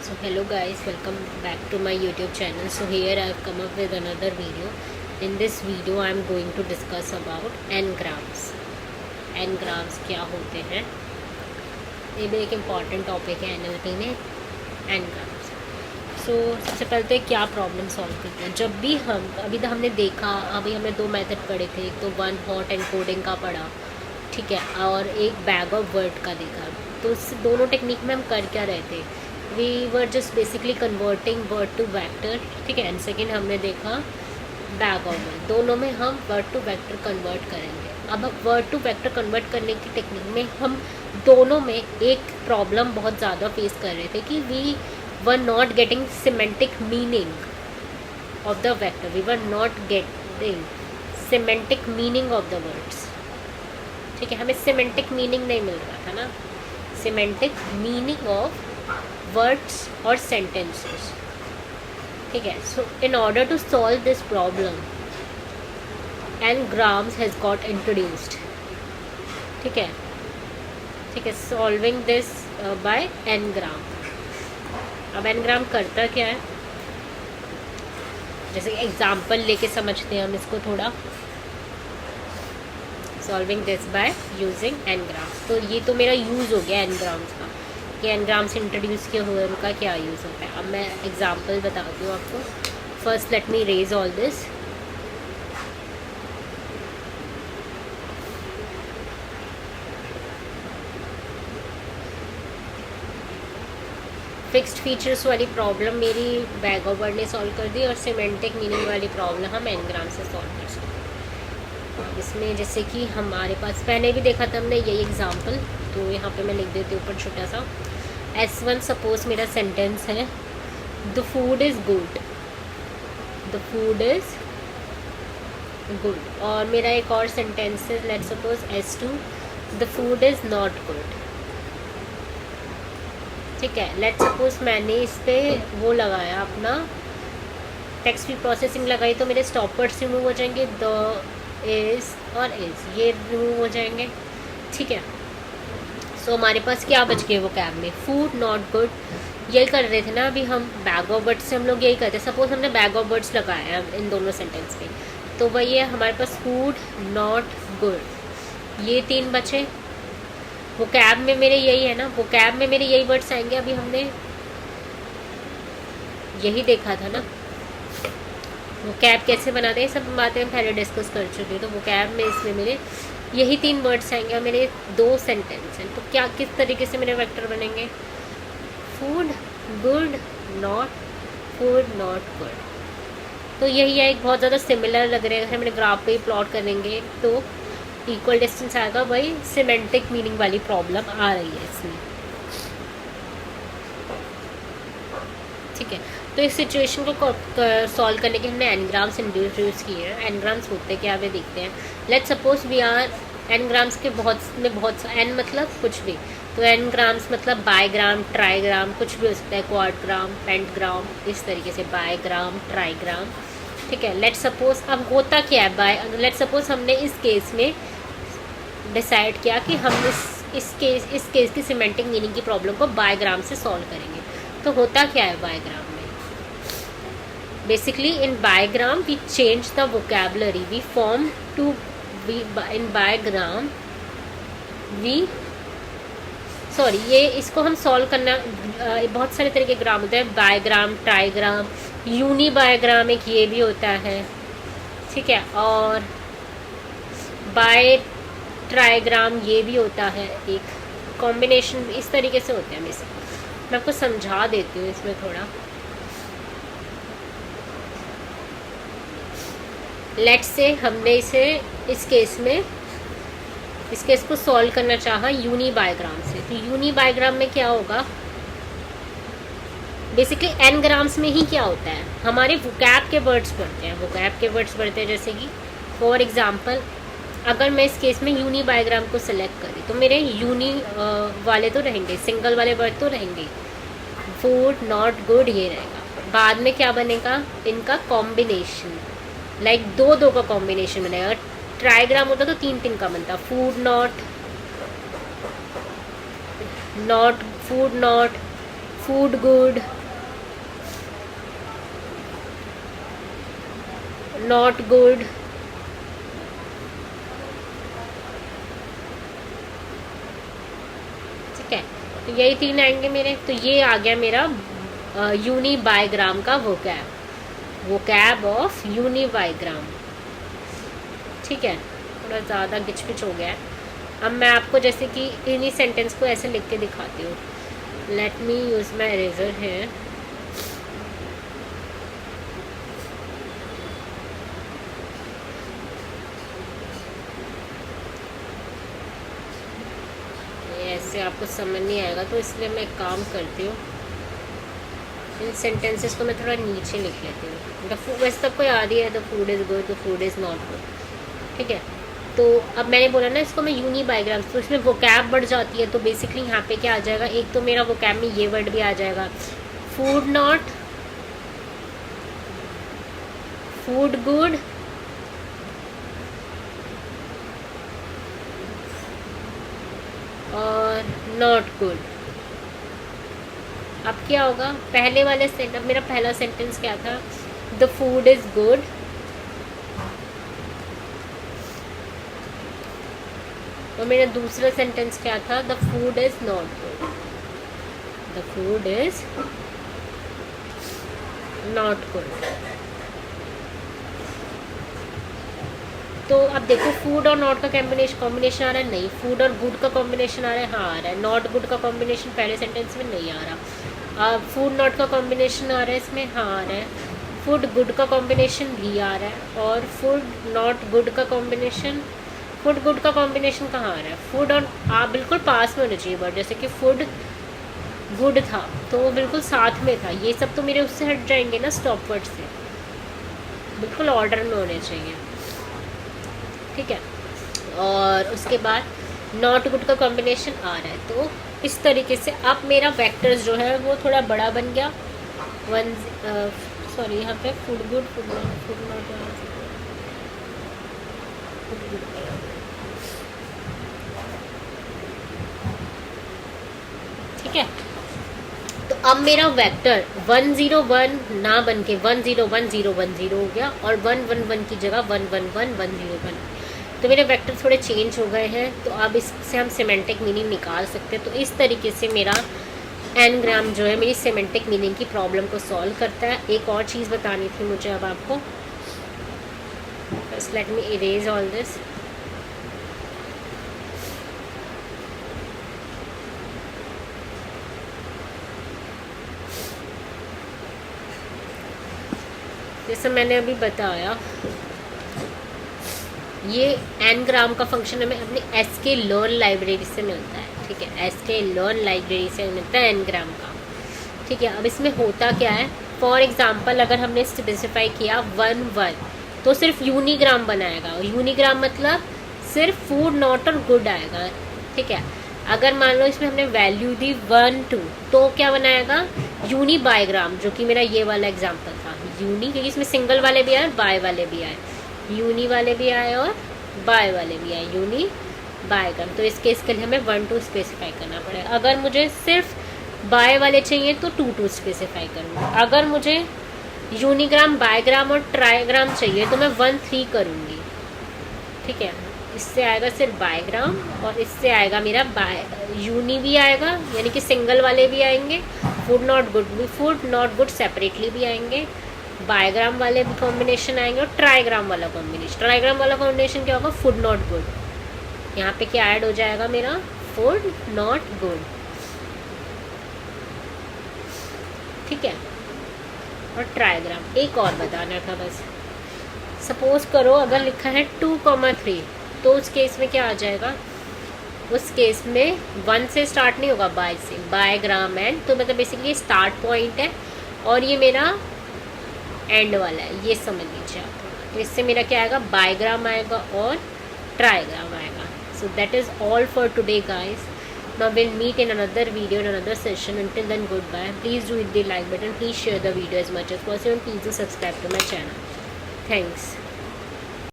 So hello guys, welcome back to my YouTube channel. So here I have come up with another video. In this video I am going to discuss about n-grams. n-grams क्या होते हैं, ये भी एक important topic है NLP में, n-grams. सो सबसे पहले तो क्या प्रॉब्लम सॉल्व करते हैं. जब भी हम अभी तो हमने देखा, अभी हमने दो मेथड पढ़े थे. एक तो वन हॉट एनकोडिंग का पढ़ा, ठीक है, और एक बैग ऑफ वर्ड का देखा. तो इस दोनों टेक्निक में हम कर क्या रहे थे, we were just basically converting word to vector, ठीक है. एंड सेकेंड हमने देखा बैग ऑफ वर्ड. दोनों में हम वर्ड टू वेक्टर कन्वर्ट करेंगे. अब वर्ड टू वेक्टर कन्वर्ट करने की टेक्निक में हम दोनों में एक प्रॉब्लम बहुत ज़्यादा फेस कर रहे थे कि we were not getting semantic meaning of the vector. We were not getting semantic meaning of the words, ठीक है. हमें सिमेंटिक मीनिंग नहीं मिल रहा था ना, सिमेंटिक मीनिंग ऑफ वर्ड्स और सेंटेंसेस, ठीक है. So in order to solve this problem n-grams has got introduced, ठीक है, ठीक है. Solving this by n-gram. अब n-gram करता क्या है, जैसे एग्जाम्पल लेके समझते हैं हम इसको थोड़ा. Solving this by using n-grams. तो ये तो मेरा यूज़ हो गया n-grams का, कि n-grams इंट्रोड्यूस किए हुए उनका क्या यूज़ होता है. अब मैं एग्जाम्पल बताती हूँ आपको. First let me erase all this. Fixed features वाली प्रॉब्लम मेरी बैग ऑफ वर्ड ने सॉल्व कर दी, और सिमेंटिक मीनिंग वाली प्रॉब्लम हम n-gram से सॉल्व कर सकते हैं. इसमें जैसे कि हमारे पास पहले भी देखा था हमने यही एग्जाम्पल, तो यहाँ पे मैं लिख देती हूँ ऊपर छोटा सा. S1 सपोज मेरा सेंटेंस है, the food is good, the food is good. और मेरा एक और सेंटेंस है, let's suppose S2, the food is not good, ठीक है. लेट्स सपोज मैंने इस पर वो लगाया, अपना टेक्स्ट की प्रोसेसिंग लगाई, तो मेरे स्टॉपर्स रिमूव हो जाएंगे. द इज़ और इज़ ये रिमूव हो जाएंगे, ठीक है. सो हमारे पास क्या बच गए वो कैब में, फूड नॉट गुड. यही कर रहे थे ना अभी हम, बैग ऑफ वर्ड्स से हम लोग यही करते. सपोज हमने बैग ऑफ वर्ड्स लगाया इन दोनों सेंटेंस में, तो वही है हमारे पास फूड नॉट गुड, ये तीन बचे. वो कैब में मेरे यही है ना, वो कैब में मेरे यही वर्ड्स आएंगे. अभी हमने यही देखा था ना, वो कैब कैसे बनाते हैं, सब बातें हम पहले डिस्कस कर चुके हैं. तो वो कैब में इसमें मेरे यही तीन वर्ड्स आएंगे, और मेरे दो सेंटेंस हैं. तो क्या किस तरीके से मेरे वेक्टर बनेंगे, food good not, food not good. तो यही है, एक बहुत ज़्यादा सिमिलर लग रहा है. अगर मैंने ग्राफ पे ही प्लॉट करेंगे तो इक्वल डिस्टेंस आएगा. वही सिमेंटिक मीनिंग वाली प्रॉब्लम आ रही है इसमें, ठीक है. तो इस सिचुएशन को सॉल्व करने के हमने n-grams इंट्रोड्यूस किए हैं. n-grams होते क्या वे देखते हैं. Let's suppose we are n-grams के बहुत n मतलब कुछ भी, तो n-grams मतलब बाईग्राम, ट्राईग्राम, कुछ भी हो सकता है, क्वाड्राम, पेंटग्राम, इस तरीके से बाईग्राम, ट्राईग्राम, ठीक है. लेट्स सपोज अब होता क्या है, लेट्स सपोज हमने इस केस में डिसाइड किया कि हम इस केस की सिमेंटिक मीनिंग की प्रॉब्लम को बाईग्राम से सॉल्व करेंगे. तो होता क्या है बाईग्राम में, basically in bigram we change the vocabulary, we form two we in bigram we sorry ये इसको हम सॉल्व करना, बहुत सारे तरह के ग्राम होते हैं, बाईग्राम, ट्राईग्राम, यूनी बाईग्राम एक ये भी होता है, ठीक है, और बाय ट्राईग्राम ये भी होता है. एक कॉम्बिनेशन इस तरीके से होते हैं. मैं आपको समझा देती हूँ इसमें थोड़ा. लेट्स से हमने इसे इस केस को सॉल्व करना चाहा यूनी बायोग्राम से. तो यूनी बायोग्राम में क्या होगा, बेसिकली n-grams में ही क्या होता है, हमारे वोकैब के वर्ड्स बढ़ते हैं. वोकैब के वर्ड्स बढ़ते हैं, जैसे कि फॉर एग्जांपल अगर मैं इस केस में यूनी बायोग्राम को सेलेक्ट करी, तो मेरे यूनी वाले तो रहेंगे, सिंगल वाले वर्ड तो रहेंगे. फूड नॉट गुड ये रहेगा. बाद में क्या बनेगा, इनका कॉम्बिनेशन, लाइक दो का कॉम्बिनेशन बनेगा. ट्राईग्राम होता तो तीन का बनता, food not, food not, food good, not good, ठीक है। तो यही 3 आएंगे मेरे। तो ये आ गया मेरा यूनिबाइग्राम का वोकैब ऑफ यूनिबाइग्राम, ठीक है। थोड़ा ज़्यादा गिचपिच हो गया है। अब मैं आपको जैसे कि इन्हीं सेंटेंस को ऐसे लिख के दिखाती हूँ। Let me use my eraser है। ऐसे आपको समझ नहीं आएगा, तो इसलिए मैं एक काम करती हूँ, इन सेंटेंसेस को मैं थोड़ा नीचे लिख लेती हूँ। वैसे सबको याद ही है, the food is good, the food is not good, ठीक है। तो अब मैंने बोला ना इसको मैं यूनिबाइग्राम, तो इसमें वोकैब बढ़ जाती है। तो बेसिकली यहाँ पे क्या आ जाएगा, एक तो मेरा वोकैब में ये वर्ड भी आ जाएगा, फूड नॉट, फूड गुड, और नॉट गुड। अब क्या होगा, पहले वाले सेंटेंस, मेरा पहला सेंटेंस क्या था, द फूड इज़ गुड, और मेरा दूसरा सेंटेंस क्या था, the food is not good, the food is not good. तो अब देखो फूड और नॉट का कॉम्बिनेशन आ रहा है, नहीं। फूड और गुड का कॉम्बिनेशन आ रहा है, हाँ आ रहा है। नॉट गुड का कॉम्बिनेशन पहले सेंटेंस में नहीं आ रहा। फूड नॉट का कॉम्बिनेशन आ रहा है इसमें, हाँ आ रहा है। फूड गुड का कॉम्बिनेशन भी आ रहा है, और फूड नॉट गुड का कॉम्बिनेशन, फूड गुड का कॉम्बिनेशन कहाँ आ रहा है, फूड और आप बिल्कुल पास में होना चाहिए वर्ड, जैसे कि फूड गुड था तो वो बिल्कुल साथ में था। ये सब तो मेरे उससे हट जाएंगे ना, स्टॉप वर्ड से, बिल्कुल ऑर्डर में होने चाहिए, ठीक है। और उसके बाद नॉट गुड का कॉम्बिनेशन आ रहा है। तो इस तरीके से अब मेरा वेक्टर्स जो है वो थोड़ा बड़ा बन गया। सॉरी यहाँ पे फूड गुड, फूड नॉट, ठीक है। तो अब मेरा वेक्टर 101 ना बन के 101010 हो गया, और 111 की जगह 111101। तो मेरे वेक्टर थोड़े चेंज हो गए हैं। तो अब इससे हम सिमेंटिक मीनिंग निकाल सकते हैं। तो इस तरीके से मेरा एनग्राम जो है मेरी सिमेंटिक मीनिंग की प्रॉब्लम को सॉल्व करता है। एक और चीज़ बतानी थी मुझे अब आपको, बस let me erase all this. जैसे मैंने अभी बताया, ये एनग्राम का फंक्शन हमें अपनी SK लर्न लाइब्रेरी से मिलता है, ठीक है। SK लर्न लाइब्रेरी से मिलता है एनग्राम का, ठीक है। अब इसमें होता क्या है, फॉर एग्जांपल अगर हमने स्पेसिफाई किया 11 तो सिर्फ यूनिग्राम बनाएगा। यूनिग्राम मतलब सिर्फ फूड नॉट और गुड आएगा, ठीक है। अगर मान लो इसमें हमने वैल्यू दी 1 2 तो क्या बनाएगा, यूनिबाइग्राम, जो कि मेरा ये वाला एग्जाम्पल था। यूनी क्योंकि इसमें सिंगल वाले भी आए, बाय वाले भी आए, यूनी वाले भी आए और बाय वाले भी आए, यूनी बायग्राम। तो इस केस के लिए हमें 1 2 स्पेसिफाई करना पड़ेगा। अगर मुझे सिर्फ बाय वाले चाहिए तो 2 2 स्पेसिफाई करूँगी। अगर मुझे यूनिग्राम, बायग्राम और ट्राइग्राम चाहिए तो मैं 1 3 करूँगी, ठीक है। इससे आएगा सिर्फ बायग्राम, और इससे आएगा मेरा यूनी भी आएगा, यानी कि सिंगल वाले भी आएंगे, फूड नॉट गुड सेपरेटली भी आएंगे, बायग्राम वाले भी कॉम्बिनेशन आएंगे, और ट्राइग्राम वाला कॉम्बिनेशन क्या होगा, फूड नॉट गुड। यहाँ पे क्या ऐड हो जाएगा मेरा, फूड नॉट गुड, ठीक है। और ट्राइग्राम एक और बताना था बस। सपोज करो अगर लिखा है 2,3 तो उस केस में क्या आ जाएगा, उस केस में 1 से स्टार्ट नहीं होगा, बाय से, बायग्राम एंड। तो मतलब बेसिकली स्टार्ट पॉइंट है और ये मेरा एंड वाला है, ये समझ लीजिए आप। तो इससे मेरा क्या आएगा, बायग्राम आएगा और ट्राइग्राम आएगा। So that is all for today guys. Now we'll meet in another video, in another session. Until then, goodbye. Please do hit the like button. Please share the video as much as possible. And please do subscribe to my channel. Thanks.